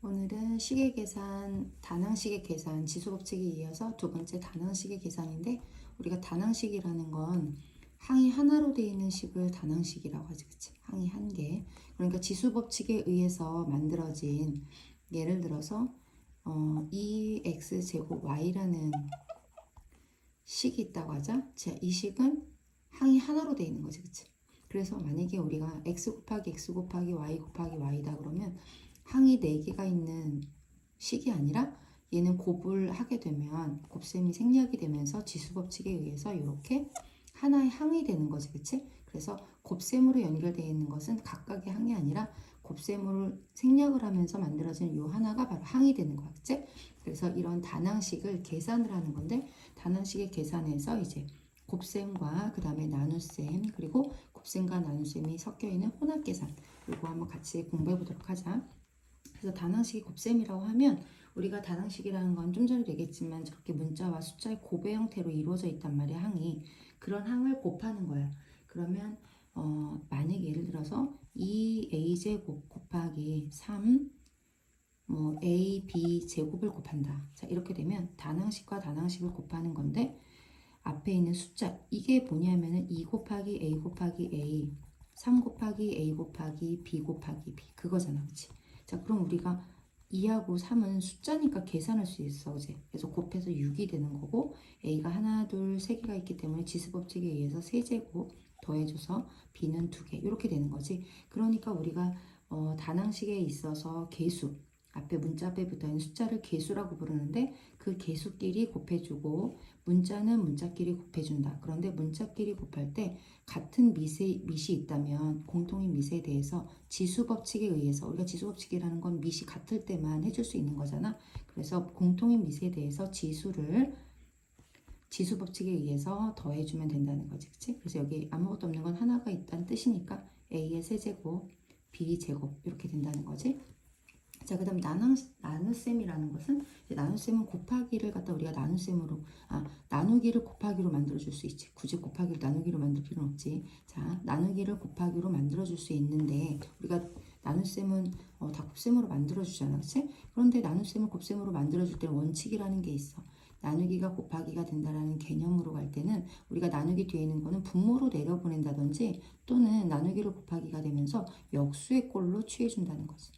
오늘은 시계 계산, 다낭시계 계산, 지수법칙에 이어서 두 번째 다낭시계 계산인데, 우리가 다낭식이라는 건 항이 하나로 되어 있는 식을 다낭식이라고 하지, 그치? 항이 한 개. 그러니까 지수법칙에 의해서 만들어진, 예를 들어서 2x제곱 y라는 식이 있다고 하자. 이 식은 항이 하나로 되어 있는 거지, 그치? 그래서 만약에 우리가 x 곱하기 x 곱하기 y 곱하기 y다 그러면 항이 4개가 있는 식이 아니라 얘는 곱을 하게 되면 곱셈이 생략이 되면서 지수법칙에 의해서 이렇게 하나의 항이 되는 거지, 그치? 그래서 곱셈으로 연결되어 있는 것은 각각의 항이 아니라 곱셈을 생략을 하면서 만들어진 이 하나가 바로 항이 되는 거야, 그치? 그래서 이런 단항식을 계산을 하는 건데, 단항식의 계산에서 이제 곱셈과 그 다음에 나눗셈, 그리고 곱셈과 나눗셈이 섞여 있는 혼합 계산, 이거 한번 같이 공부해 보도록 하자. 그래서 다낭식이 곱셈이라고 하면 우리가 다낭식이라는 건 좀 전에 얘기했지만 저렇게 문자와 숫자의 곱의 형태로 이루어져 있단 말이야, 항이. 그런 항을 곱하는 거야. 그러면 만약에 예를 들어서 2a제곱 곱하기 3 ab 제곱을 곱한다. 자, 이렇게 되면 다낭식과 다낭식을 곱하는 건데, 앞에 있는 숫자 이게 뭐냐면은 2 곱하기 a 곱하기 a 3 곱하기 a 곱하기 b 곱하기 b 그거잖아, 그치? 자, 그럼 우리가 2하고 3은 숫자니까 계산할 수 있어, 그치? 그래서 곱해서 6이 되는 거고, a가 하나, 둘, 세 개가 있기 때문에 지수법칙에 의해서 3제곱 더해줘서 b는 2개 이렇게 되는 거지. 그러니까 우리가 다낭식에 있어서 계수, 앞에 문자 앞에 붙어있는 숫자를 계수라고 부르는데, 그 계수끼리 곱해주고 문자는 문자끼리 곱해준다. 그런데 문자끼리 곱할 때 같은 밑이 있다면 공통인 밑에 대해서 지수법칙에 의해서, 우리가 지수법칙이라는 건 밑이 같을 때만 해줄 수 있는 거잖아. 그래서 공통인 밑에 대해서 지수를 지수법칙에 의해서 더해주면 된다는 거지, 그치? 그래서 여기 아무것도 없는 건 하나가 있다는 뜻이니까 a의 세제곱, b 제곱 이렇게 된다는 거지. 자, 그 다음에 나눗셈이라는 것은, 나눗셈은 곱하기를 갖다 우리가 나눗셈으로, 나누기를 곱하기로 만들어줄 수 있지. 굳이 곱하기를 나누기로 만들 필요는 없지. 자, 나누기를 곱하기로 만들어줄 수 있는데, 우리가 나눗셈은 다 곱셈으로 만들어주잖아, 그치? 그런데 나눗셈을 곱셈으로 만들어줄 때는 원칙이라는 게 있어. 나누기가 곱하기가 된다라는 개념으로 갈 때는 우리가 나누기 뒤에 있는 거는 분모로 내려보낸다든지, 또는 나누기를 곱하기가 되면서 역수의 꼴로 취해준다는 거지.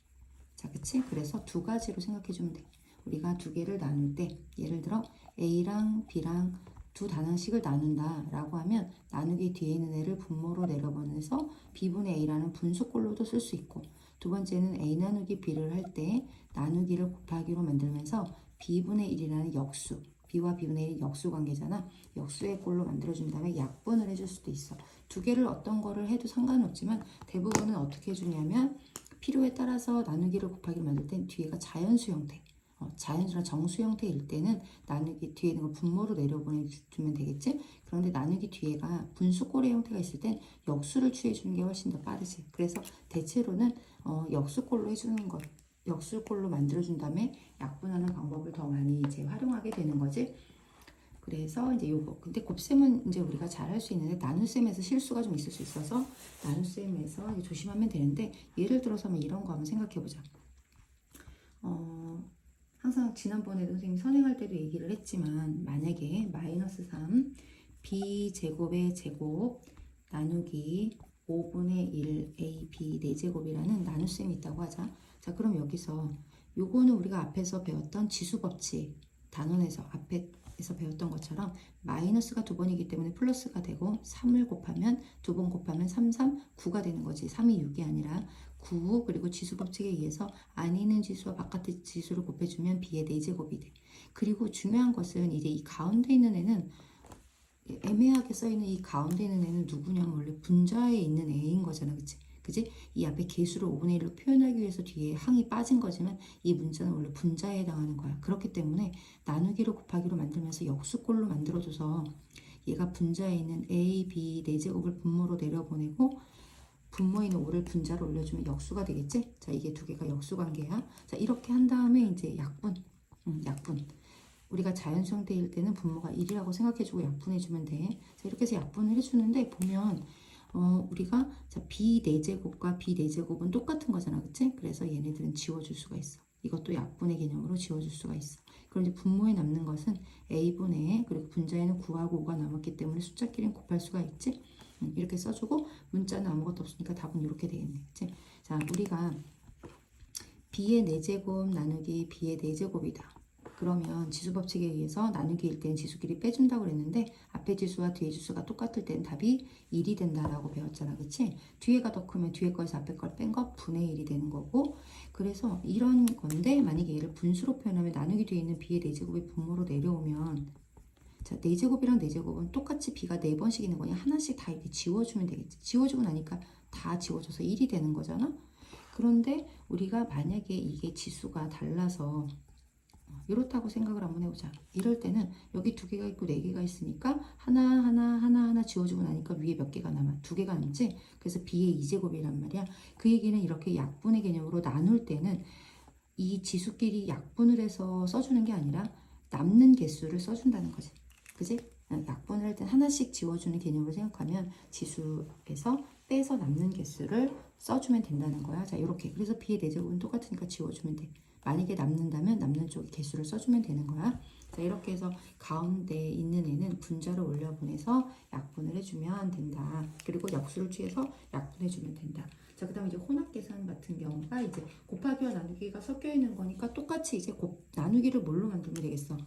자, 그치? 그래서 두 가지로 생각해주면 돼. 우리가 두 개를 나눌 때, 예를 들어 A랑 B랑 두 단항식을 나눈다 라고 하면 나누기 뒤에 있는 애를 분모로 내려보내서 B분의 A라는 분수꼴로도 쓸 수 있고, 두 번째는 A 나누기 B를 할 때 나누기를 곱하기로 만들면서 B분의 1이라는 역수, B와 B분의 1이 역수 관계잖아. 역수의 꼴로 만들어준 다음에 약분을 해줄 수도 있어. 두 개를 어떤 거를 해도 상관은 없지만 대부분은 어떻게 해주냐면 필요에 따라서 나누기를 곱하기를 만들 땐 뒤에가 자연수 형태, 자연수나 정수 형태일 때는 나누기 뒤에 있는 걸 분모로 내려보내주면 되겠지? 그런데 나누기 뒤에가 분수꼴의 형태가 있을 땐 역수를 취해주는 게 훨씬 더 빠르지. 그래서 대체로는 역수꼴로 해주는 것, 역수꼴로 만들어준 다음에 약분하는 방법을 더 많이 이제 활용하게 되는 거지. 그래서 이제 요거, 근데 곱셈은 이제 우리가 잘 할 수 있는데 나눗셈에서 실수가 좀 있을 수 있어서 나눗셈에서 이제 조심하면 되는데, 예를 들어서 이런 거 한번 생각해 보자. 항상 지난번에도 선생님이 선행할 때도 얘기를 했지만, 만약에 마이너스 3 b 제곱의 제곱 나누기 5분의 1 ab 4제곱이라는 나눗셈이 있다고 하자. 자, 그럼 여기서 요거는 우리가 앞에서 배웠던 지수법칙 단원에서 앞에서 배웠던 것처럼 마이너스가 두 번이기 때문에 플러스가 되고, 3을 곱하면 두 번 곱하면 3, 3, 9가 되는 거지. 3이 6이 아니라 9. 그리고 지수법칙에 의해서 안에 있는 지수와 바깥의 지수를 곱해주면 b의 4제곱이 돼. 그리고 중요한 것은 이제 이 가운데 있는 애는, 애매하게 써있는 이 가운데 있는 애는 누구냐면 원래 분자에 있는 애인 거잖아, 그치? 그지? 이 앞에 개수를 5분의 1로 표현하기 위해서 뒤에 항이 빠진 거지만 이 문자는 원래 분자에 해당하는 거야. 그렇기 때문에 나누기를 곱하기로 만들면서 역수꼴로 만들어줘서 얘가 분자에 있는 a, b 4제곱을 분모로 내려보내고 분모에 있는 5를 분자로 올려주면 역수가 되겠지? 자, 이게 두 개가 역수 관계야. 자, 이렇게 한 다음에 이제 약분. 우리가 자연수 형태일 때는 분모가 1이라고 생각해주고 약분해주면 돼. 자, 이렇게 해서 약분을 해주는데 보면 우리가 자, b 4제곱과 b 4제곱은 똑같은 거잖아, 그치? 그래서 얘네들은 지워줄 수가 있어. 이것도 약분의 개념으로 지워줄 수가 있어. 그런데 분모에 남는 것은 a분의 그리고 분자에는 9하고 5가 남았기 때문에 숫자끼리는 곱할 수가 있지. 이렇게 써주고 문자는 아무것도 없으니까 답은 이렇게 되겠네. 그치? 자, 우리가 b의 4제곱 나누기 b의 4제곱이다. 그러면 지수법칙에 의해서 나누기일 때는 지수끼리 빼준다고 그랬는데 앞에 지수와 뒤에 지수가 똑같을 때는 답이 1이 된다라고 배웠잖아. 그치? 뒤에가 더 크면 뒤에 거에서 앞에 걸 뺀 거 분의 1이 되는 거고 그래서 이런 건데 만약에 얘를 분수로 표현하면 나누기 뒤에 있는 b의 4제곱이 분모로 내려오면 자, 4제곱이랑 4제곱은 똑같이 b가 4번씩 있는 거냐 하나씩 다 이렇게 지워주면 되겠지. 지워주고 나니까 다 지워져서 1이 되는 거잖아. 그런데 우리가 만약에 이게 지수가 달라서 이렇다고 생각을 한번 해보자. 이럴 때는 여기 2개가 있고 4개가 있으니까 하나 지워주고 나니까 위에 몇 개가 남아? 2개가 남지? 그래서 b의 2제곱이란 말이야. 그 얘기는 이렇게 약분의 개념으로 나눌 때는 이 지수끼리 약분을 해서 써주는 게 아니라 남는 개수를 써준다는 거지. 그지? 약분을 할 땐 하나씩 지워주는 개념으로 생각하면 지수에서 빼서 남는 개수를 써주면 된다는 거야. 자, 이렇게. 그래서 b의 4제곱은 똑같으니까 지워주면 돼. 만약에 남는다면 남는 쪽에 개수를 써주면 되는 거야. 자, 이렇게 해서 가운데 있는 애는 분자로 올려보내서 약분을 해주면 된다. 그리고 역수를 취해서 약분해주면 된다. 자, 그 다음에 이제 혼합계산 같은 경우가 이제 곱하기와 나누기가 섞여 있는 거니까 똑같이 이제 나누기를 뭘로 만들면 되겠어?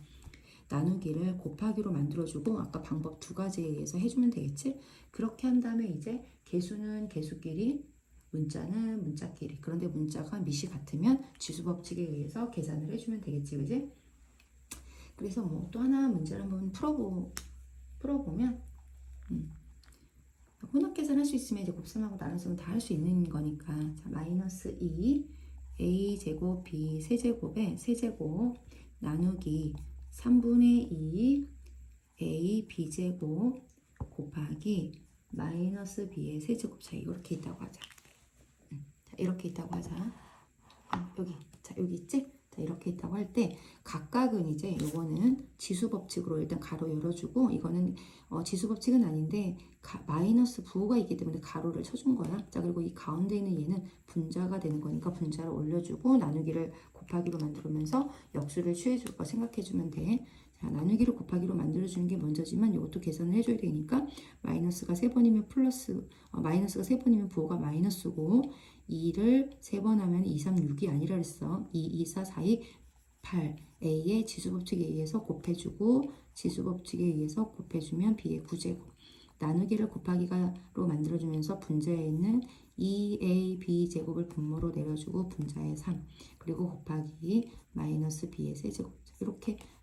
나누기를 곱하기로 만들어주고 아까 방법 2가지에 의해서 해주면 되겠지? 그렇게 한 다음에 이제 개수는 개수끼리 문자는 문자끼리 그런데 문자가 미시 같으면 지수법칙에 의해서 계산을 해주면 되겠지 그지? 그래서 뭐 또 하나 문제를 한번 풀어보면 혼합계산 할 수 있으면 이제 곱셈하고 나눗셈은 다 할 수 있는 거니까 자, 마이너스 2 a제곱 b 세제곱에 세제곱 나누기 3분의 2 a b제곱 곱하기 마이너스 b의 세제곱 자 이렇게 있다고 하자. 자, 이렇게 있다고 하자. 여기 자 여기 있지? 자 이렇게 있다고 할 때 각각은 이제 요거는 지수법칙으로 일단 가로 열어주고 이거는 지수법칙은 아닌데 마이너스 부호가 있기 때문에 가로를 쳐준 거야. 자 그리고 이 가운데 있는 얘는 분자가 되는 거니까 분자를 올려주고 나누기를 곱하기로 만들면서 역수를 취해줄 거 생각해주면 돼. 자 나누기를 곱하기로 만들어주는 게 먼저지만 이것도 계산을 해줘야 되니까 마이너스가 3번이면 플러스 마이너스가 3번이면 부호가 마이너스고 2를 3번 하면 2, 3, 6이 아니라 그랬어. 2, 2, 4, 4, 2, 8. A의 지수법칙에 의해서 곱해주고 지수법칙에 의해서 곱해주면 B의 9제곱. 나누기를 곱하기가로 만들어주면서 분자에 있는 2A, B 제곱을 분모로 내려주고 분자에 3. 그리고 곱하기 마이너스 B의 세제곱.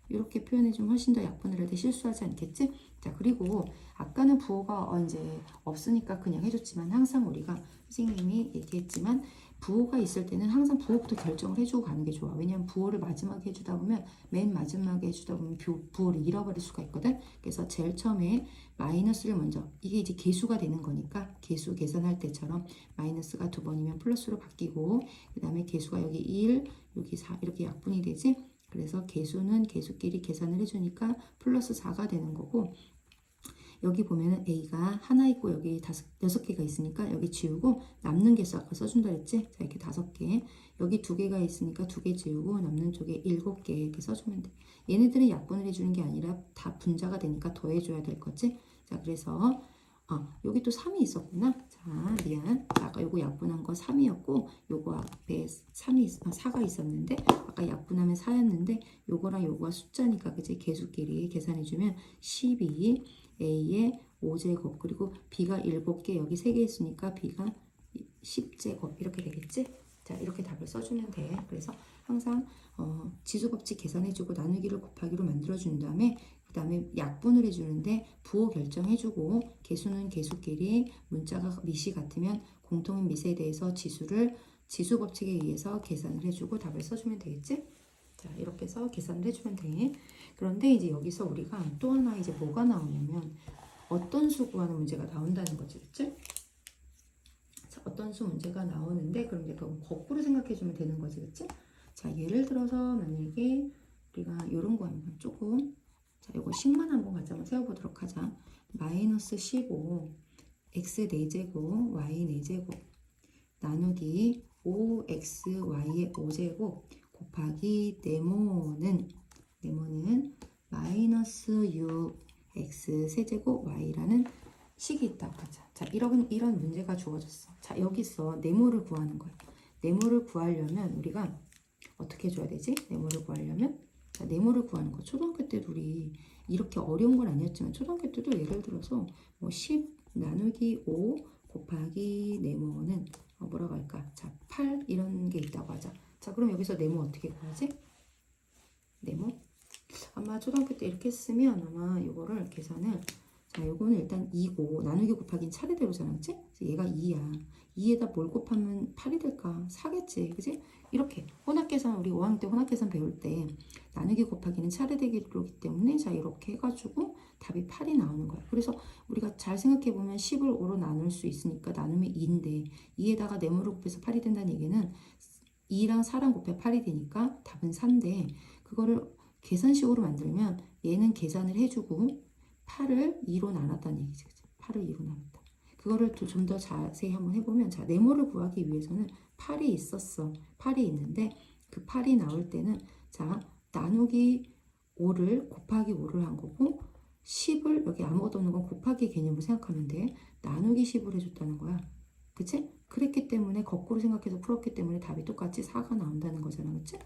이렇게 표현해주면 훨씬 더 약분을 할 때 실수하지 않겠지? 자 그리고 아까는 부호가 이제 없으니까 그냥 해줬지만 항상 우리가 선생님이 얘기했지만 부호가 있을 때는 항상 부호부터 결정을 해주고 가는 게 좋아. 왜냐하면 부호를 마지막에 해주다 보면 맨 마지막에 해주다 보면 부호를 잃어버릴 수가 있거든. 그래서 제일 처음에 마이너스를 먼저 이게 이제 개수가 되는 거니까 개수 계산할 때처럼 마이너스가 2번이면 플러스로 바뀌고 그 다음에 개수가 여기 1 여기 4 이렇게 약분이 되지. 그래서 개수는 개수끼리 계산을 해주니까 플러스 4가 되는 거고 여기 보면은 A가 하나 있고 여기 6개가 있으니까 여기 지우고 남는 개수 아까 써준다 했지? 자 이렇게 5개 여기 2개가 있으니까 2개 지우고 남는 쪽에 7개 이렇게 써주면 돼. 얘네들은 약분을 해주는 게 아니라 다 분자가 되니까 더해줘야 될 거지? 자 그래서 여기 또 3이 있었구나. 자, 미안. 아까 요거 약분한 거 3이었고, 요거 앞에 4가 있었는데, 아까 약분하면 4였는데, 요거랑 요거가 숫자니까, 그치? 개수끼리 계산해주면 12, A의 5제곱, 그리고 B가 7개, 여기 3개 있으니까 B가 10제곱, 이렇게 되겠지? 자, 이렇게 답을 써주면 돼. 그래서 항상 지수법칙 계산해주고 나누기를 곱하기로 만들어준 다음에 그 다음에 약분을 해주는데 부호 결정해주고 개수는 개수끼리 문자가 미시 같으면 공통인 미세에 대해서 지수법칙에 의해서 계산을 해주고 답을 써주면 되겠지? 자 이렇게 해서 계산을 해주면 돼. 그런데 이제 여기서 우리가 또 하나 이제 뭐가 나오냐면 어떤 수 구하는 문제가 나온다는 거지, 그치? 자, 어떤 수 문제가 나오는데 그럼 이제 그건 거꾸로 생각해주면 되는 거지, 그치? 자 예를 들어서 만약에 우리가 이런 거 한번 조금 자, 요거 식만 한번 같이 한번 세워보도록 하자. 마이너스 15 x 4제곱 y 4제곱 나누기 5xy의 5제곱 곱하기 네모는 마이너스 6x 세제곱 y라는 식이 있다고 하자. 자, 이런 문제가 주어졌어. 자, 여기서 네모를 구하는 거야. 네모를 구하려면 우리가 어떻게 해줘야 되지? 네모를 구하려면 자, 네모를 구하는 거. 초등학교 때도 우리 이렇게 어려운 건 아니었지만 초등학교 때도 예를 들어서 뭐 10 나누기 5 곱하기 네모는 뭐라고 할까? 자, 8 이런 게 있다고 하자. 자, 그럼 여기서 네모 어떻게 구하지? 네모? 아마 초등학교 때 이렇게 했으면 아마 이거를 계산을 자, 요거는 일단 2고 나누기 곱하기는 차례대로잖아, 그치? 얘가 2야. 2에다 뭘 곱하면 8이 될까? 4겠지, 그치? 이렇게 혼합계산 우리 5학년 때 혼합계산 배울 때 나누기 곱하기는 차례대기로기 때문에 자 이렇게 해가지고 답이 8이 나오는 거야. 그래서 우리가 잘 생각해 보면 10을 5로 나눌 수 있으니까 나누면 2인데 2에다가 네모를 곱해서 8이 된다는 얘기는 2랑 4랑 곱해 8이 되니까 답은 4인데 그거를 계산식으로 만들면 얘는 계산을 해주고 8을 2로 나눴다는 얘기지. 8을 2로 나눴다. 그거를 좀 더 자세히 한번 해보면 자 네모를 구하기 위해서는 8이 있었어. 8이 있는데 그 8이 나올 때는 자 나누기 5를 곱하기 5를 한 거고 10을 여기 아무것도 없는 건 곱하기 개념으로 생각하면 돼. 나누기 10을 해줬다는 거야. 그치? 그랬기 때문에 거꾸로 생각해서 풀었기 때문에 답이 똑같이 4가 나온다는 거잖아. 그치?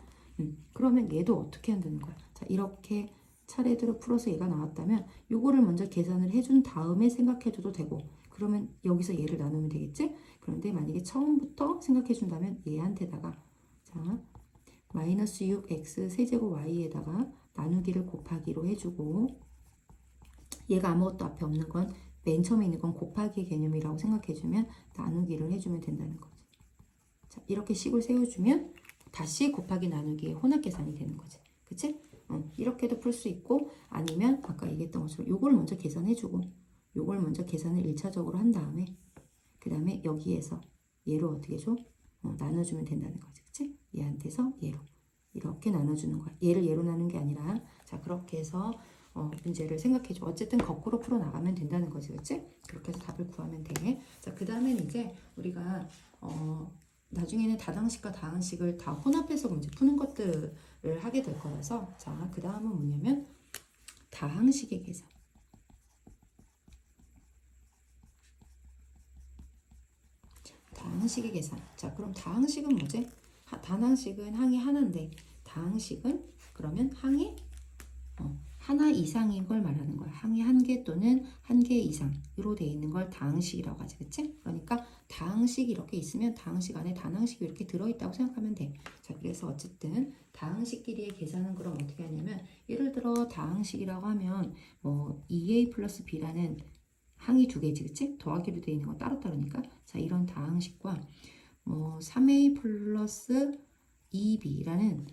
그러면 얘도 어떻게 한다는 거야? 자 이렇게 차례대로 풀어서 얘가 나왔다면 요거를 먼저 계산을 해준 다음에 생각해줘도 되고 그러면 여기서 얘를 나누면 되겠지? 그런데 만약에 처음부터 생각해 준다면 얘한테다가 자 마이너스 6x 세제곱 y에다가 나누기를 곱하기로 해주고 얘가 아무것도 앞에 없는 건 맨 처음에 있는 건 곱하기 개념이라고 생각해주면 나누기를 해주면 된다는 거지. 자 이렇게 식을 세워주면 다시 곱하기 나누기의 혼합계산이 되는 거지. 그치? 이렇게도 풀 수 있고 아니면 아까 얘기했던 것처럼 요걸 먼저 계산해주고 요걸 먼저 계산을 1차적으로 한 다음에 그 다음에 여기에서 얘로 어떻게 줘? 나눠주면 된다는 거지. 그치? 얘한테서 얘로 이렇게 나눠주는 거야. 얘를 얘로 나눈 게 아니라 자 그렇게 해서 문제를 생각해줘. 어쨌든 거꾸로 풀어나가면 된다는 거지. 그치? 그렇게 해서 답을 구하면 돼. 자 그 다음엔 이제 우리가 나중에는 다항식과 다항식을 다 혼합해서 문제 푸는 것들을 하게 될 거라서 자 그 다음은 뭐냐면 다항식의 계산. 다항식의 계산. 자 그럼 다항식은 뭐지? 다항식은 항이 하나인데 다항식은 그러면 항이 하나 이상인 걸 말하는 거야. 항이 한 개 또는 한 개 이상으로 되어 있는 걸 다항식이라고 하지. 그치? 그러니까 다항식이 이렇게 있으면 다항식 안에 단항식이 이렇게 들어있다고 생각하면 돼. 자, 그래서 어쨌든 다항식끼리의 계산은 그럼 어떻게 하냐면 예를 들어 다항식이라고 하면 뭐 2a 플러스 b라는 항이 두 개지. 그치? 더하기로 되어 있는 건 따로따로니까. 자, 이런 다항식과 뭐 3a 플러스 2b라는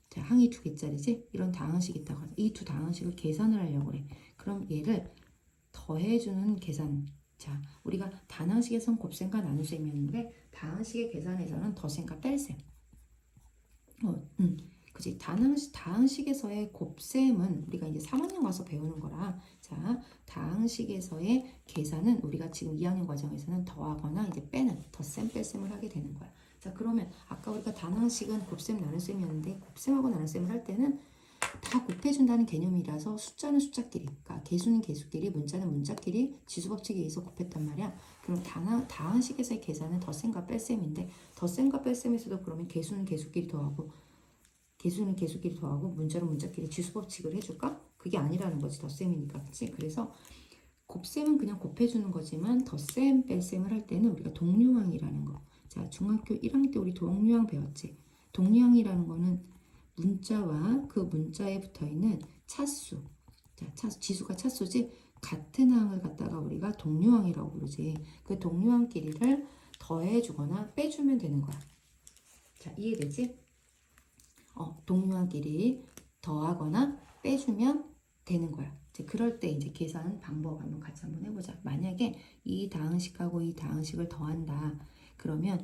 자, 항이 두 개짜리지? 이런 다항식이 있다고 하죠. 이 두 다항식을 계산을 하려고 그래. 그럼 얘를 더해주는 계산. 자, 우리가 단항식에선 곱셈과 나눗셈이었는데 다항식의 계산에서는 더셈과 뺄셈. 그치. 다항식에서의 곱셈은 우리가 이제 3학년 가서 배우는 거라. 자, 다항식에서의 계산은 우리가 지금 2학년 과정에서는 더하거나 이제 빼는 덧셈, 뺄셈을 하게 되는 거야. 자, 그러면 아까 우리가 단항식은 곱셈, 나눗셈이었는데 곱셈하고 나눗셈을 할 때는 다 곱해준다는 개념이라서 숫자는 숫자끼리, 그러니까 개수는 개수끼리, 문자는 문자끼리 지수법칙에 의해서 곱했단 말이야. 그럼 다항식에서의 계산은 덧셈과 뺄셈인데 덧셈과 뺄셈에서도 그러면 개수는 개수끼리 더하고 개수는 개수끼리 더하고 문자는 문자끼리 지수법칙을 해줄까? 그게 아니라는 거지. 덧셈이니까. 그치? 그래서 곱셈은 그냥 곱해주는 거지만 덧셈, 뺄셈을 할 때는 우리가 동류항이라는 거. 자, 중학교 1학년 때 우리 동류항 배웠지? 동류항이라는 거는 문자와 그 문자에 붙어있는 차수. 자, 지수가 차수지? 같은 항을 갖다가 우리가 동류항이라고 부르지. 그 동류항끼리를 더해주거나 빼주면 되는 거야. 자, 이해되지? 동류항끼리 더하거나 빼주면 되는 거야. 이제 그럴 때 이제 계산 방법 한번 같이 한번 해보자. 만약에 이 다항식하고 이 다항식을 더한다. 그러면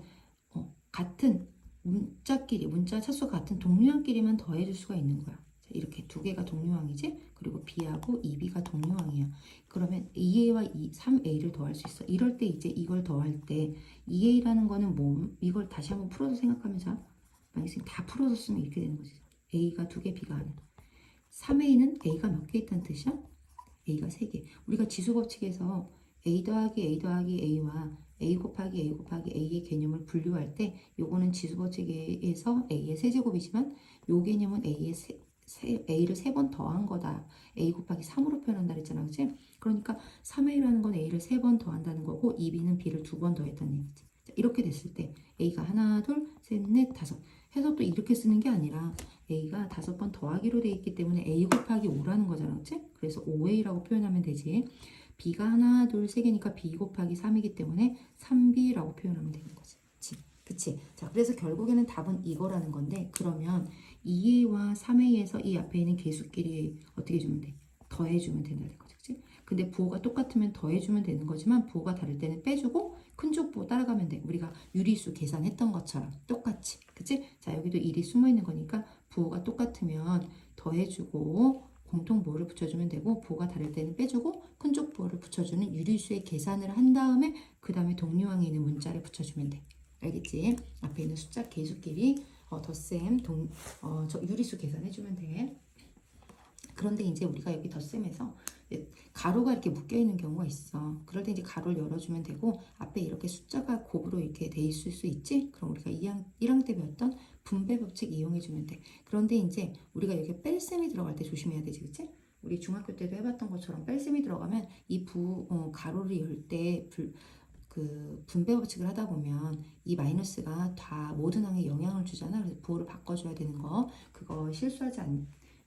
같은 문자끼리, 문자 차수가 같은 동류항끼리만 더해줄 수가 있는 거야. 자, 이렇게 두 개가 동류항이지? 그리고 B하고 2B가 동류항이야. 그러면 2A와 3A를 더할 수 있어. 이럴 때 이제 이걸 더할 때 2A라는 거는 뭐, 이걸 다시 한번 풀어서 생각하면 자, 마이너스 다 풀어서 쓰면 이렇게 되는 거지. A가 2개, B가 하나. 3A는 A가 몇 개 있다는 뜻이야? A가 3개. 우리가 지수법칙에서 A 더하기 A 더하기 A와 A 곱하기 A 곱하기 A의 개념을 분류할 때 요거는 지수법칙에서 A의 세제곱이지만 요 개념은 A를 3번 더한 거다. A 곱하기 3으로 표현한다 그랬잖아. 그치? 그러니까 3A라는 건 A를 3번 더한다는 거고 2B는 B를 2번 더했다는 얘기지. 자, 이렇게 됐을 때 A가 하나, 둘, 셋, 넷, 다섯 해서 또 이렇게 쓰는 게 아니라 A가 5번 더하기로 돼 있기 때문에 A 곱하기 5라는 거잖아. 그치? 그래서 5A라고 표현하면 되지. B가 하나, 둘, 세 개니까 B 곱하기 3이기 때문에 3B라고 표현하면 되는 거지. 그치? 자, 그래서 결국에는 답은 이거라는 건데, 그러면 2A와 3A에서 이 앞에 있는 개수끼리 어떻게 해주면 돼? 더해주면 된다는 거지. 그치? 근데 부호가 똑같으면 더해주면 되는 거지만, 부호가 다를 때는 빼주고, 큰쪽 부호 따라가면 돼. 우리가 유리수 계산했던 것처럼 똑같이. 그치? 자, 여기도 1이 숨어 있는 거니까, 부호가 똑같으면 더해주고, 공통 부호를 붙여주면 되고, 부호가 다를 때는 빼주고, 큰쪽 부호를 붙여주는 유리수의 계산을 한 다음에, 그 다음에 동류항에 있는 문자를 붙여주면 돼. 알겠지? 앞에 있는 숫자 개수끼리 덧셈 유리수 계산해주면 돼. 그런데 이제 우리가 여기 덧셈에서 가로가 이렇게 묶여 있는 경우가 있어. 그럴 때 이제 가로를 열어주면 되고 앞에 이렇게 숫자가 곱으로 이렇게 돼 있을 수 있지? 그럼 우리가 1학 때 배웠던 분배 법칙 이용해주면 돼. 그런데 이제 우리가 여기 뺄셈이 들어갈 때 조심해야 되지, 그치? 우리 중학교 때도 해봤던 것처럼 뺄셈이 들어가면 이 가로를 열때 그 분배 법칙을 하다 보면 이 마이너스가 다 모든 항에 영향을 주잖아. 그래서 부호를 바꿔줘야 되는 거. 그거 실수하지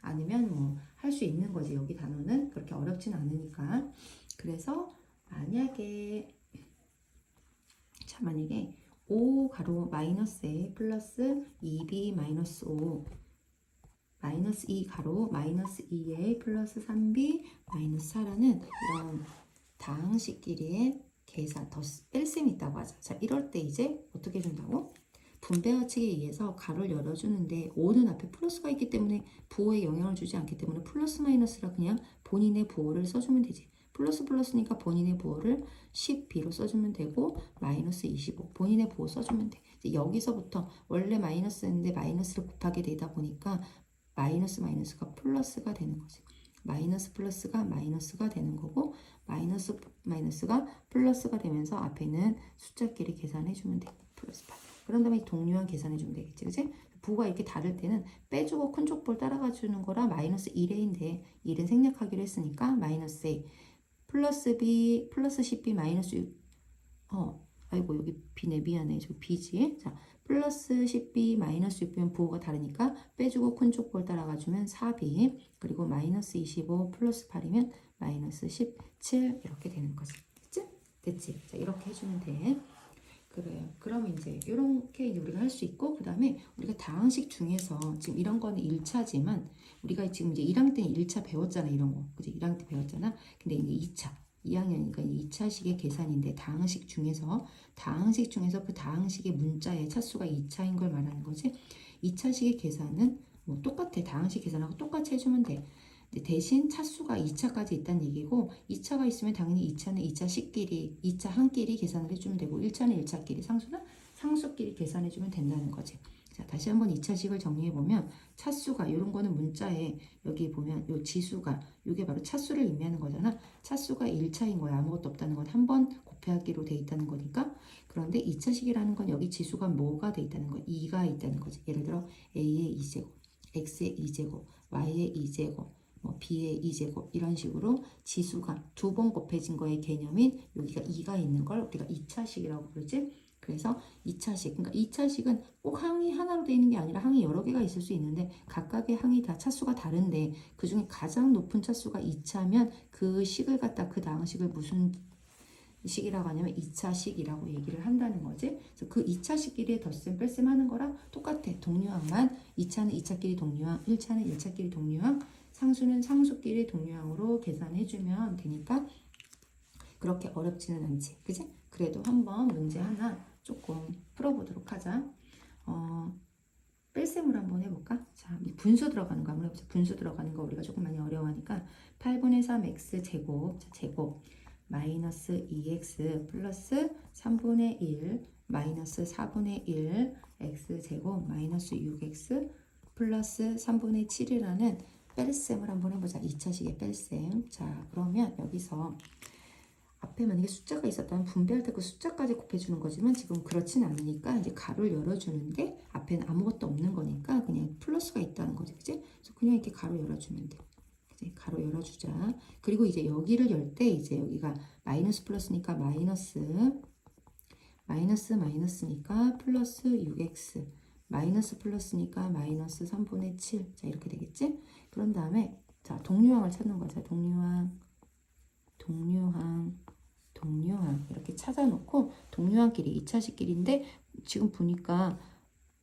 않으면 뭐 할 수 있는 거지. 여기 단어는 그렇게 어렵진 않으니까. 그래서 만약에 5 가로 마이너스 A 플러스 2B 마이너스 5 마이너스 2 가로 마이너스 2A 플러스 3B 마이너스 4라는 이런 다항식끼리의 계산, 뺄셈이 있다고 하자. 자, 이럴 때 이제 어떻게 해준다고? 분배 법칙에 의해서 가로를 열어주는데 5는 앞에 플러스가 있기 때문에 부호에 영향을 주지 않기 때문에 플러스 마이너스라 그냥 본인의 부호를 써주면 되지. 플러스니까 본인의 부호를 10B로 써주면 되고 마이너스 25 본인의 부호 써주면 돼. 이제 여기서부터 원래 마이너스였는데 마이너스를 곱하게 되다 보니까 마이너스가 플러스가 되는 거지. 마이너스 플러스가 마이너스가 되는 거고 마이너스가 플러스가 되면서 앞에 있는 숫자끼리 계산해주면 돼. 플러스 8. 그런 다음에 동류항 계산해주면 되겠지. 그치? 부호가 이렇게 다를 때는 빼주고 큰 족볼 따라가 주는 거라 마이너스 1A인데 1은 생략하기로 했으니까 마이너스 A 플러스 B 플러스 10B 마이너스 6 아이고 여기 B네 미안해. 저 B지. 자 플러스 10B 마이너스 6B면 부호가 다르니까 빼주고 큰 족볼 따라가 주면 4B 그리고 마이너스 25 플러스 8이면 마이너스 17 이렇게 되는 거지. 됐지? 자 이렇게 해주면 돼. 그래요. 그럼 이제 이렇게 우리가 할 수 있고 그 다음에 우리가 다항식 중에서 지금 이런 거는 1차지만 우리가 지금 이제 1학년 때는 1차 배웠잖아. 이런 거. 그치? 1학년 때 배웠잖아. 근데 이제 2차 2학년이니까 2차식의 계산인데 다항식 중에서 그 다항식의 문자의 차수가 2차인 걸 말하는 거지. 2차식의 계산은 뭐 똑같아. 다항식 계산하고 똑같이 해주면 돼. 대신 차수가 2차까지 있다는 얘기고 2차가 있으면 당연히 2차는 2차식끼리 2차 한끼리 계산을 해주면 되고 1차는 1차끼리 상수는 상수끼리 계산해주면 된다는 거지. 자 다시 한번 2차식을 정리해보면 차수가 이런 거는 문자에 여기 보면 요 지수가 이게 바로 차수를 의미하는 거잖아. 차수가 1차인 거야. 아무것도 없다는 건 한 번 곱하기로 돼 있다는 거니까. 그런데 2차식이라는 건 여기 지수가 뭐가 돼 있다는 거야. 2가 있다는 거지. 예를 들어 A의 2제곱, X의 2제곱, Y의 2제곱 B의 2제곱 이런 식으로 지수가 2번 곱해진 거의 개념인 여기가 2가 있는 걸 우리가 2차식이라고 부르지. 그래서 2차식, 그러니까 2차식은 꼭 항이 하나로 되어 있는 게 아니라 항이 여러 개가 있을 수 있는데 각각의 항이 다 차수가 다른데 그 중에 가장 높은 차수가 2차면 그 식을 갖다 그 다음 식을 무슨 식이라고 하냐면 2차식이라고 얘기를 한다는 거지. 그래서 그 2차식끼리 덧셈 뺄셈 하는 거랑 똑같아. 동류항만 2차는 2차끼리 동류항, 1차는 1차끼리 동류항, 상수는 상수끼리 동류항으로 계산해주면 되니까 그렇게 어렵지는 않지. 그지? 그래도 한번 문제 하나 조금 풀어보도록 하자. 뺄셈을 한번 해볼까? 자, 분수 들어가는 거 한번 해보자. 분수 들어가는 거 우리가 조금 많이 어려워하니까 8분의 3 x 제곱, 자, 제곱 마이너스 2x 플러스 3분의 1 마이너스 4분의 1 x제곱 마이너스 6x 플러스 3분의 7이라는 뺄셈을 한번 해보자. 2차식의 뺄셈. 자, 그러면 여기서 앞에 만약에 숫자가 있었다면 분배할 때 그 숫자까지 곱해주는 거지만 지금 그렇진 않으니까 이제 가로를 열어주는데 앞에는 아무것도 없는 거니까 그냥 플러스가 있다는 거지, 그치? 그래서 그냥 이렇게 가로 열어주면 돼. 이제 가로 열어주자. 그리고 이제 여기를 열 때 이제 여기가 마이너스 플러스니까 마이너스니까 플러스 6x 마이너스 플러스니까 마이너스 3분의 7. 자, 이렇게 되겠지? 그런 다음에 자, 동류항을 찾는 거죠. 동류항 이렇게 찾아놓고 동류항끼리 2차식끼리인데 지금 보니까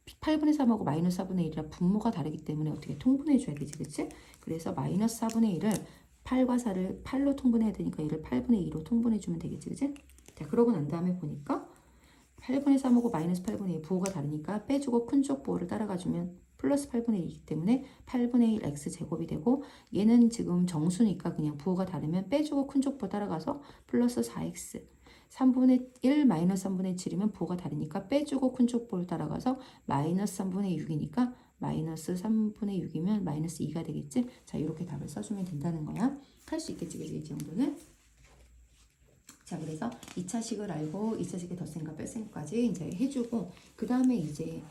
8분의 3하고 마이너스 4분의 1이라 분모가 다르기 때문에 어떻게 통분해 줘야 되지, 그치? 그래서 마이너스 4분의 1을 8과 4를 8로 통분해야 되니까 얘를 8분의 2로 통분해 주면 되겠지, 그치? 자, 그러고 난 다음에 보니까 8분의 3하고 마이너스 8분의 1 부호가 다르니까 빼주고 큰 쪽 부호를 따라가 주면 플러스 8분의 1이기 때문에 8분의 1 x제곱이 되고 얘는 지금 정수니까 그냥 부호가 다르면 빼주고 큰 쪽 부호 따라가서 플러스 4x 3분의 1 마이너스 3분의 7이면 부호가 다르니까 빼주고 큰 쪽 부호를 따라가서 마이너스 3분의 6이니까 마이너스 3분의 6이면 마이너스 2가 되겠지? 자, 이렇게 답을 써주면 된다는 거야. 할 수 있겠지, 그치? 이 정도는? 자, 그래서 2차식을 알고 2차식의 덧셈과 뺄셈까지 이제 해주고 그 다음에 이제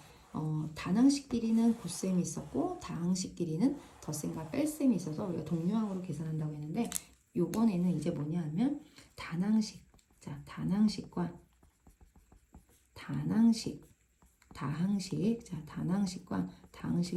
다항식끼리는 곱셈이 있었고 다항식끼리는 덧셈과 뺄셈이 있어서 우리가 동류항으로 계산한다고 했는데 요번에는 이제 뭐냐 하면 다항식 다항식과 다항식을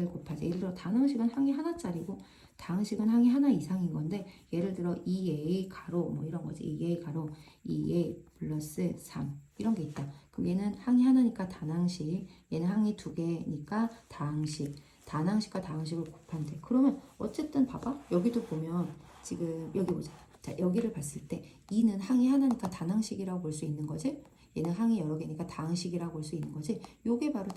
곱하자. 예를 들어 다항식은 항이 하나짜리고 다항식은 항이 하나 이상인 건데 예를 들어 2a 가로 뭐 이런 거지. 2a 가로 2a 플러스 3 이런 게 있다. 그럼 얘는 항이 하나니까 단항식, 얘는 항이 두 개니까 다항식. 단항식과 다항식을 곱한대. 그러면 어쨌든 봐봐. 여기도 보면 지금 여기 보자. 자, 여기를 봤을 때 2는 항이 하나니까 단항식이라고 볼 수 있는 거지. 얘는 항이 여러 개니까 다항식이라고 볼 수 있는 거지. 요게 바로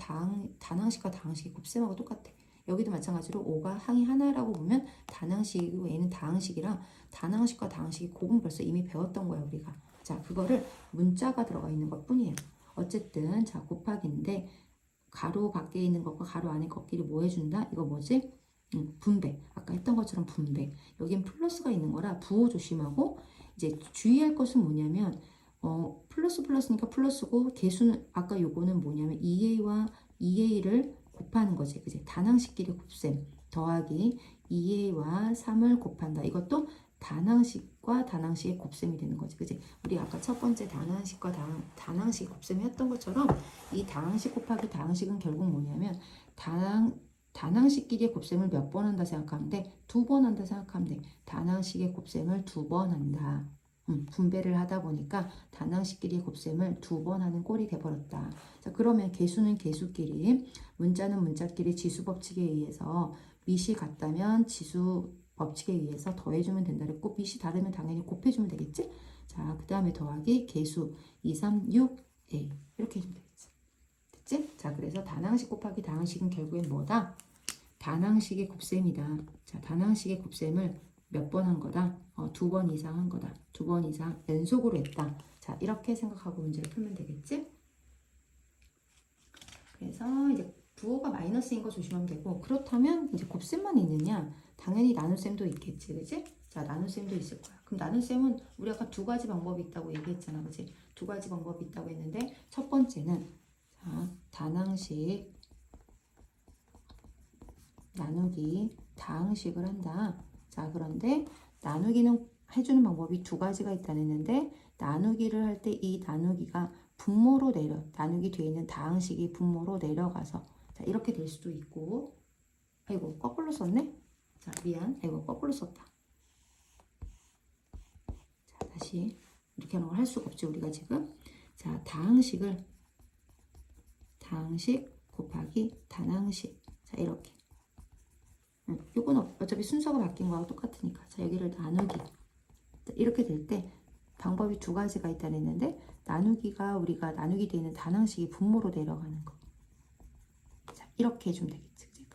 단항식과 다항식의 곱셈하고 똑같아. 여기도 마찬가지로 5가 항이 하나라고 보면 단항식이고 얘는 다항식이랑 단항식과 다항식의 곱은 벌써 이미 배웠던 거야, 우리가. 자, 그거를 문자가 들어가 있는 것 뿐이에요. 어쨌든 자, 곱하기인데 가로 밖에 있는 것과 가로 안에 것끼리 뭐 해준다? 이거 뭐지? 분배. 아까 했던 것처럼 분배. 여긴 플러스가 있는 거라 부호 조심하고 이제 주의할 것은 뭐냐면 플러스니까 플러스고 개수는 아까 요거는 뭐냐면 2a와 2a를 곱하는 거지. 그지? 단항식끼리 곱셈 더하기 2a와 3을 곱한다. 이것도 단항식과 단항식의 곱셈이 되는 거지. 그지? 우리 아까 첫 번째 단항식과 단항식 곱셈 했던 것처럼 이 다항식 곱하기 다항식은 결국 뭐냐면 단항식끼리의 곱셈을 몇 번 한다 생각하면 돼? 2번 한다 생각하면 돼. 단항식의 곱셈을 2번 한다. 분배를 하다 보니까 단항식끼리 곱셈을 2번 하는 꼴이 돼버렸다. 자, 그러면 개수는 개수끼리, 문자는 문자끼리 지수 법칙에 의해서 밑이 같다면 지수 법칙에 의해서 더해주면 된다 그랬고 밑이 다르면 당연히 곱해주면 되겠지? 자, 그 다음에 더하기 개수 2, 3, 6, A 이렇게 해주면 되겠지. 됐지? 자, 그래서 단항식 곱하기 다항식은 결국엔 뭐다? 단항식의 곱셈이다. 자, 단항식의 곱셈을 몇 번 한 거다? 2번 이상 한 거다. 2번 이상 연속으로 했다. 자, 이렇게 생각하고 문제를 풀면 되겠지? 그래서 이제 부호가 마이너스인 거 조심하면 되고 그렇다면 이제 곱셈만 있느냐? 당연히 나눗셈도 있겠지, 그지? 자, 나눗셈도 있을 거야. 그럼 나눗셈은 우리 아까 두 가지 방법이 있다고 얘기했잖아, 그지? 두 가지 방법이 있다고 했는데 첫 번째는 자, 단항식 나누기 다항식을 한다. 자, 그런데 나누기는 해주는 방법이 두 가지가 있다는 했는데 나누기를 할 때 이 나누기가 분모로 나누기 뒤에 있는 다항식이 분모로 내려가서 자, 이렇게 될 수도 있고 아이고 거꾸로 썼네. 자, 미안. 아이고 거꾸로 썼다. 자, 다시 이렇게 하는 걸 할 수가 없지 우리가 지금. 자, 다항식 곱하기 단항식. 자, 이렇게. 요건 어차피 순서가 바뀐 거하고 똑같으니까. 자, 여기를 나누기. 이렇게 될 때 방법이 두 가지가 있다 했는데 나누기가 우리가 나누기 되어 있는 단항식이 분모로 내려가는 거. 자, 이렇게 해주면 되겠지. 그치?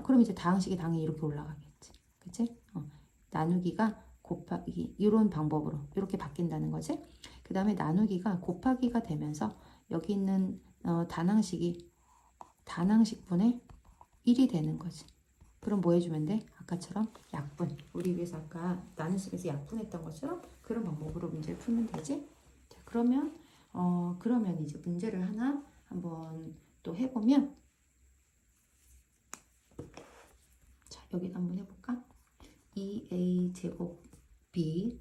그럼 이제 다항식이 당연히 이렇게 올라가겠지. 그치? 나누기가 곱하기 이런 방법으로 이렇게 바뀐다는 거지. 그 다음에 나누기가 곱하기가 되면서 여기 있는 단항식이 단항식분의 1이 되는 거지. 그럼 뭐 해주면 돼? 아까처럼 약분. 우리 위해서 아까 나눗식에서 약분했던 것처럼 그런 방법으로 문제를 풀면 되지. 자, 그러면 이제 문제를 하나 한번 또 해보면, 자, 여기다 한번 해볼까? 2a 제곱 b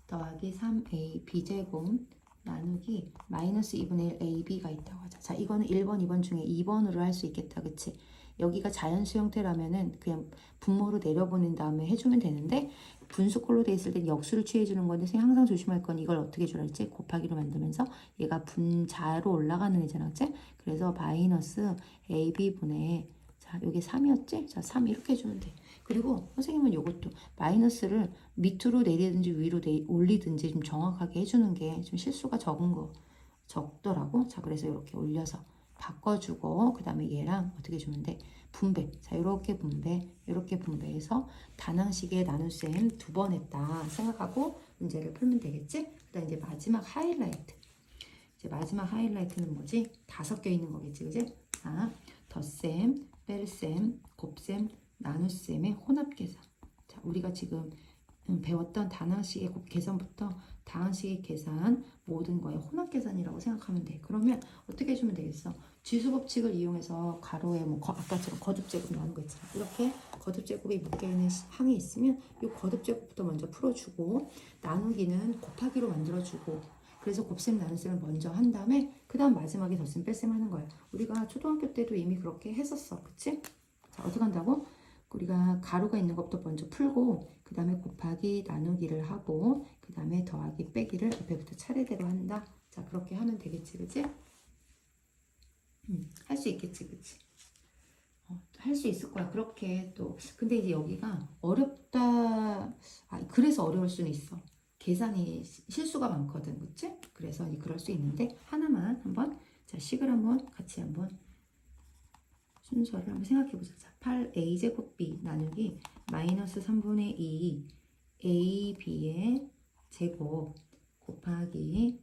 더하기 3a b제곱 나누기 마이너스 2분의 1 ab가 있다고 하자. 자, 이거는 1번, 2번 중에 2번으로 할 수 있겠다. 그치? 여기가 자연수 형태라면은 그냥 분모로 내려보낸 다음에 해주면 되는데, 분수꼴로 돼 있을 땐 역수를 취해주는 건데 항상 조심할 건 이걸 어떻게 주라 했지? 곱하기로 만들면서 얘가 분자로 올라가는 애잖아. 그치? 그래서 마이너스 ab분의, 자, 여기 3이었지? 자, 3 이렇게 해주면 돼. 그리고 선생님은 요것도 마이너스를 밑으로 내리든지 위로 올리든지 좀 정확하게 해주는 게 좀 실수가 적더라고. 자, 그래서 이렇게 올려서 바꿔주고, 그 다음에 얘랑 어떻게 주면 돼? 분배. 자, 이렇게 분배, 이렇게 분배해서 단항식의 나눗셈 2번 했다 생각하고 문제를 풀면 되겠지? 그 다음 이제 마지막 하이라이트. 이제 마지막 하이라이트는 뭐지? 5개 있는 거겠지, 그지? 자, 덧셈, 뺄셈, 곱셈, 나눗셈의 혼합계산. 자, 우리가 지금 배웠던 단항식의 계산부터 다항식의 계산 모든 거에 혼합계산이라고 생각하면 돼. 그러면 어떻게 해주면 되겠어? 지수법칙을 이용해서 가로에 뭐 아까처럼 거듭제곱 나오는 거 있잖아. 이렇게 거듭제곱이 묶여있는 항이 있으면 이 거듭제곱부터 먼저 풀어주고, 나누기는 곱하기로 만들어주고, 그래서 곱셈 나눗셈을 먼저 한 다음에 그 다음 마지막에 덧셈 뺄셈 하는 거야. 우리가 초등학교 때도 이미 그렇게 했었어. 그치? 자, 어떻게 한다고? 우리가 가로가 있는 것부터 먼저 풀고, 그 다음에 곱하기 나누기를 하고, 그 다음에 더하기 빼기를 앞에부터 차례대로 한다. 자, 그렇게 하면 되겠지, 그치? 할 수 있겠지, 그치? 할 수 있을 거야. 그렇게 또. 근데 이제 여기가 어렵다. 그래서 어려울 수는 있어. 계산이 실수가 많거든, 그치? 그래서 그럴 수 있는데, 하나만 한번, 자, 식을 한번 같이 한번 순서를 한번 생각해보자. 자, 8a제곱 b 나누기 마이너스 3분의 2 ab의 제곱 곱하기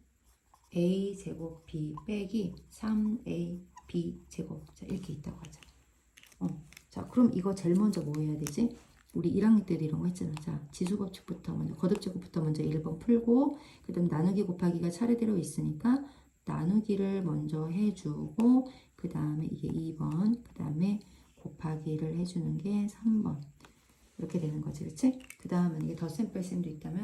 a제곱 b 빼기 3ab 제곱. 자, 이렇게 있다고 하자. 자, 그럼 이거 제일 먼저 뭐 해야 되지? 우리 1학년 때도 이런 거 했잖아. 자, 지수법칙부터 먼저, 거듭제곱부터 먼저 1번 풀고, 그 다음 나누기 곱하기가 차례대로 있으니까 나누기를 먼저 해주고, 그 다음에 이게 2번, 그 다음에 곱하기를 해주는 게 3번. 이렇게 되는 거지, 그치? 그 다음은 이게 덧셈 뺄셈도 있다면